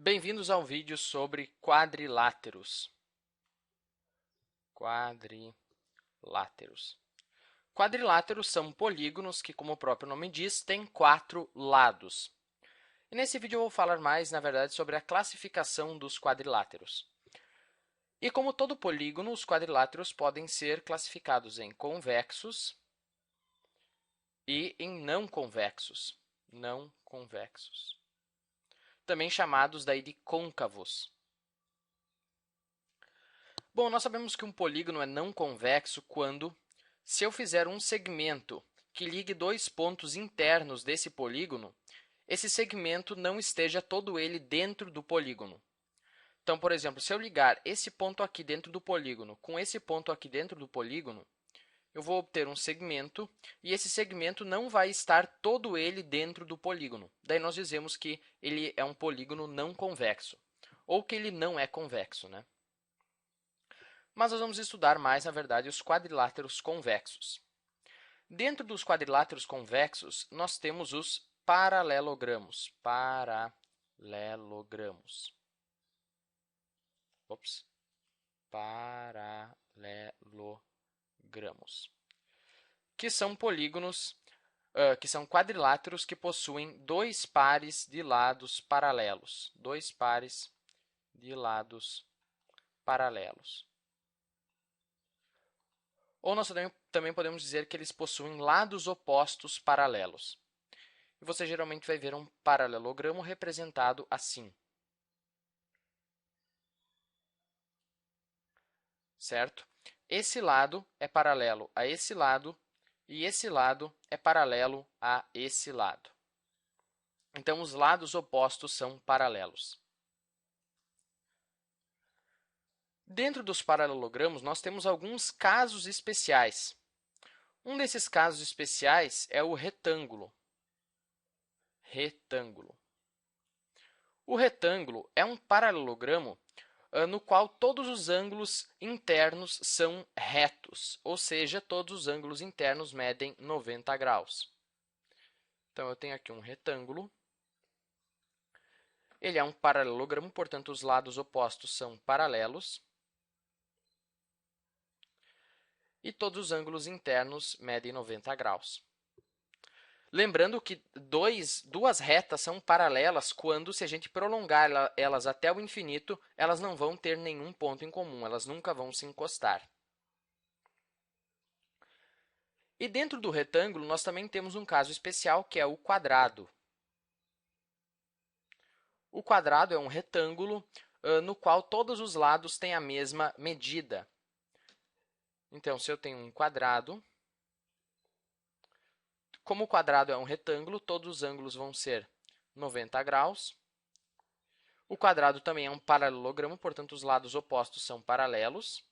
Bem-vindos ao vídeo sobre quadriláteros. Quadriláteros são polígonos que, como o próprio nome diz, têm 4 lados. E nesse vídeo eu vou falar mais, na verdade, sobre a classificação dos quadriláteros. E como todo polígono, os quadriláteros podem ser classificados em convexos e em não convexos. Também chamados daí de côncavos. Bom, nós sabemos que um polígono é não convexo quando, se eu fizer um segmento que ligue dois pontos internos desse polígono, esse segmento não esteja todo ele dentro do polígono. Então, por exemplo, se eu ligar esse ponto aqui dentro do polígono com esse ponto aqui dentro do polígono, eu vou obter um segmento e esse segmento não vai estar todo ele dentro do polígono. Daí nós dizemos que ele é um polígono não convexo, ou que ele não é convexo, né? Mas nós vamos estudar mais, na verdade, os quadriláteros convexos. Dentro dos quadriláteros convexos, nós temos os paralelogramos. Paralelogramos. Que são polígonos, que são quadriláteros que possuem dois pares de lados paralelos. Ou nós também podemos dizer que eles possuem lados opostos paralelos. E você geralmente vai ver um paralelogramo representado assim. Certo? Esse lado é paralelo a esse lado e esse lado é paralelo a esse lado. Então, os lados opostos são paralelos. Dentro dos paralelogramos, nós temos alguns casos especiais. Um desses casos especiais é o retângulo. O retângulo é um paralelogramo no qual todos os ângulos internos são retos, ou seja, todos os ângulos internos medem 90 graus. Então, eu tenho aqui um retângulo. Ele é um paralelogramo, portanto, os lados opostos são paralelos. E todos os ângulos internos medem 90 graus. Lembrando que duas retas são paralelas quando, se a gente prolongar elas até o infinito, elas não vão ter nenhum ponto em comum, elas nunca vão se encostar. E dentro do retângulo, nós também temos um caso especial, que é o quadrado. O quadrado é um retângulo no qual todos os lados têm a mesma medida. Então, se eu tenho um quadrado, como o quadrado é um retângulo, todos os ângulos vão ser 90 graus. O quadrado também é um paralelogramo, portanto, os lados opostos são paralelos.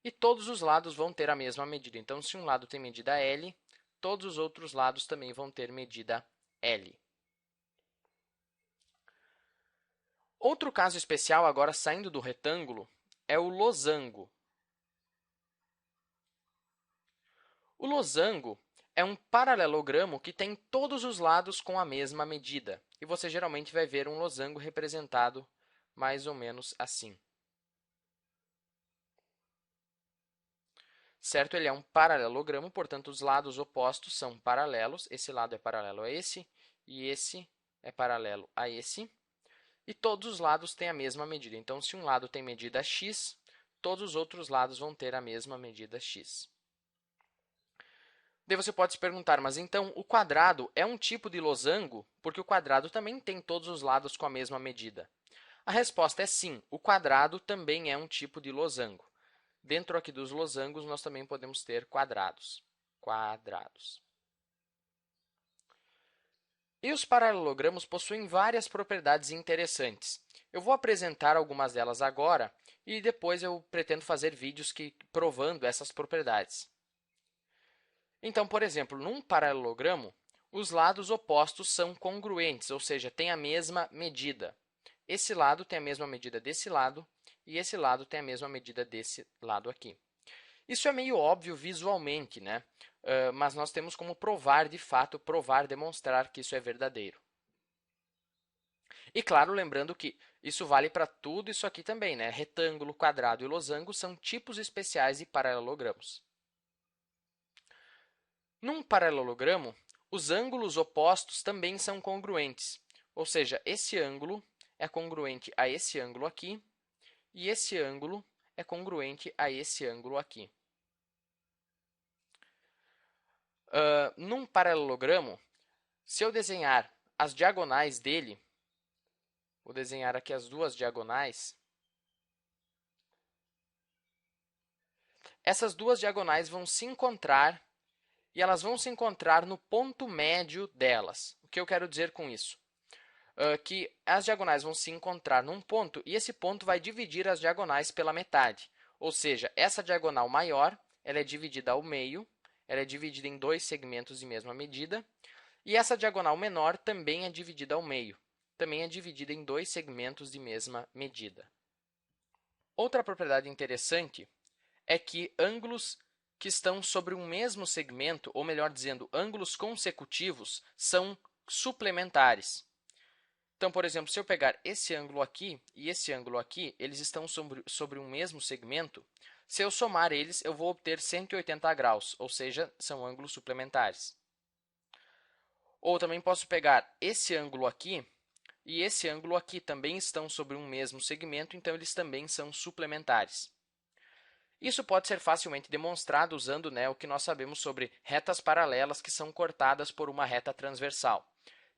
E todos os lados vão ter a mesma medida. Então, se um lado tem medida L, todos os outros lados também vão ter medida L. Outro caso especial, agora saindo do retângulo, é o losango. O losango é um paralelogramo que tem todos os lados com a mesma medida. E você geralmente vai ver um losango representado mais ou menos assim. Certo? Ele é um paralelogramo, portanto, os lados opostos são paralelos. Esse lado é paralelo a esse e esse é paralelo a esse. E todos os lados têm a mesma medida. Então, se um lado tem medida x, todos os outros lados vão ter a mesma medida x. Daí você pode se perguntar, mas então o quadrado é um tipo de losango? Porque o quadrado também tem todos os lados com a mesma medida. A resposta é sim, o quadrado também é um tipo de losango. Dentro aqui dos losangos, nós também podemos ter quadrados. E os paralelogramos possuem várias propriedades interessantes. Eu vou apresentar algumas delas agora e depois eu pretendo fazer vídeos provando essas propriedades. Então, por exemplo, num paralelogramo, os lados opostos são congruentes, ou seja, têm a mesma medida. Esse lado tem a mesma medida desse lado e esse lado tem a mesma medida desse lado aqui. Isso é meio óbvio visualmente, né? Mas nós temos como provar, de fato, demonstrar que isso é verdadeiro. E claro, lembrando que isso vale para tudo isso aqui também, né? Retângulo, quadrado e losango são tipos especiais de paralelogramos. Num paralelogramo, os ângulos opostos também são congruentes, ou seja, esse ângulo é congruente a esse ângulo aqui e esse ângulo é congruente a esse ângulo aqui. Num paralelogramo, se eu desenhar as diagonais dele, vou desenhar aqui as duas diagonais. Essas duas diagonais vão se encontrar e elas vão se encontrar no ponto médio delas. O que eu quero dizer com isso? Que as diagonais vão se encontrar num ponto e esse ponto vai dividir as diagonais pela metade. Ou seja, essa diagonal maior ela é dividida ao meio, ela é dividida em dois segmentos de mesma medida, e essa diagonal menor também é dividida ao meio, também é dividida em dois segmentos de mesma medida. Outra propriedade interessante é que ângulos que estão sobre um mesmo segmento, ou melhor dizendo, ângulos consecutivos, são suplementares. Então, por exemplo, se eu pegar esse ângulo aqui e esse ângulo aqui, eles estão sobre um mesmo segmento. Se eu somar eles, eu vou obter 180 graus, ou seja, são ângulos suplementares. Ou também posso pegar esse ângulo aqui e esse ângulo aqui também estão sobre um mesmo segmento, então eles também são suplementares. Isso pode ser facilmente demonstrado usando, o que nós sabemos sobre retas paralelas que são cortadas por uma reta transversal.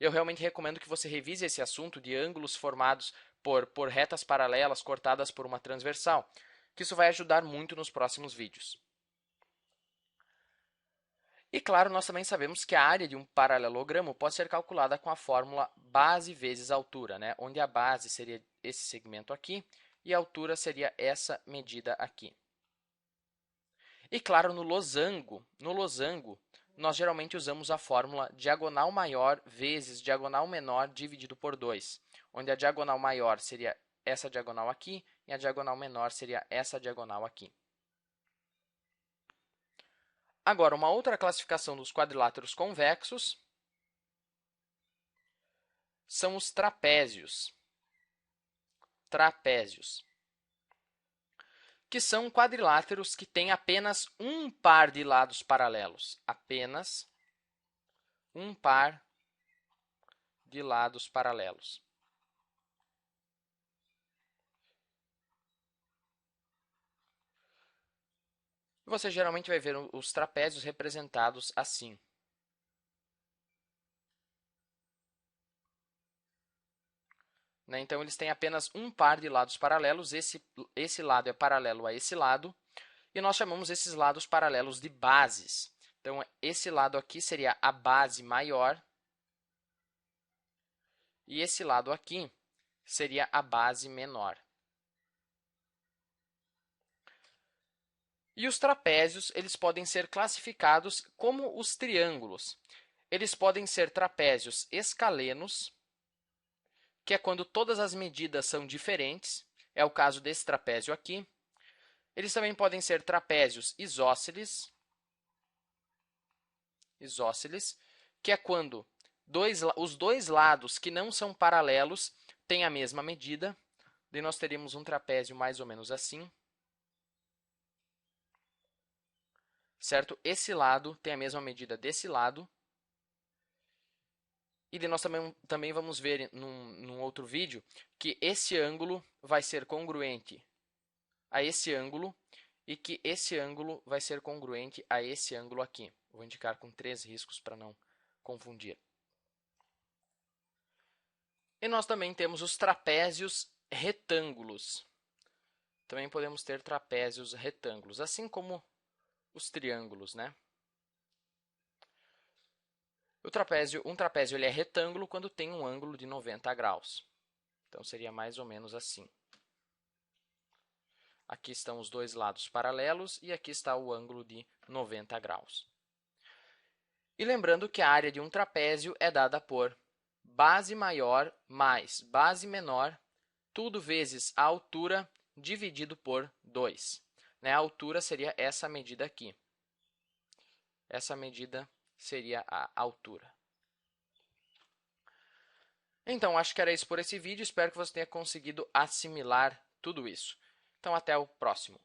Eu realmente recomendo que você revise esse assunto de ângulos formados por retas paralelas cortadas por uma transversal, que isso vai ajudar muito nos próximos vídeos. E claro, nós também sabemos que a área de um paralelogramo pode ser calculada com a fórmula base vezes altura, onde a base seria esse segmento aqui e a altura seria essa medida aqui. E claro, no losango, nós geralmente usamos a fórmula diagonal maior vezes diagonal menor dividido por 2, onde a diagonal maior seria essa diagonal aqui e a diagonal menor seria essa diagonal aqui. Agora, uma outra classificação dos quadriláteros convexos são os trapézios. Que são quadriláteros que têm apenas um par de lados paralelos. Apenas um par de lados paralelos. Você geralmente vai ver os trapézios representados assim. Então, eles têm apenas um par de lados paralelos. Esse lado é paralelo a esse lado. E nós chamamos esses lados paralelos de bases. Então, esse lado aqui seria a base maior. E esse lado aqui seria a base menor. E os trapézios, eles podem ser classificados como os triângulos. Eles podem ser trapézios escalenos, que é quando todas as medidas são diferentes. É o caso desse trapézio aqui. Eles também podem ser trapézios isósceles, que é quando os dois lados que não são paralelos têm a mesma medida. Daí nós teríamos um trapézio mais ou menos assim. Certo? Esse lado tem a mesma medida desse lado. E daí nós também vamos ver num outro vídeo que esse ângulo vai ser congruente a esse ângulo e que esse ângulo vai ser congruente a esse ângulo aqui. Vou indicar com 3 riscos para não confundir. E nós também temos os trapézios retângulos. Também podemos ter trapézios retângulos, assim como os triângulos, Um trapézio ele é retângulo quando tem um ângulo de 90 graus. Então, seria mais ou menos assim. Aqui estão os dois lados paralelos e aqui está o ângulo de 90 graus. E lembrando que a área de um trapézio é dada por base maior mais base menor, tudo vezes a altura dividido por 2. A altura seria essa medida aqui. Essa medida seria a altura. Então, acho que era isso por esse vídeo. Espero que você tenha conseguido assimilar tudo isso. Então, até o próximo.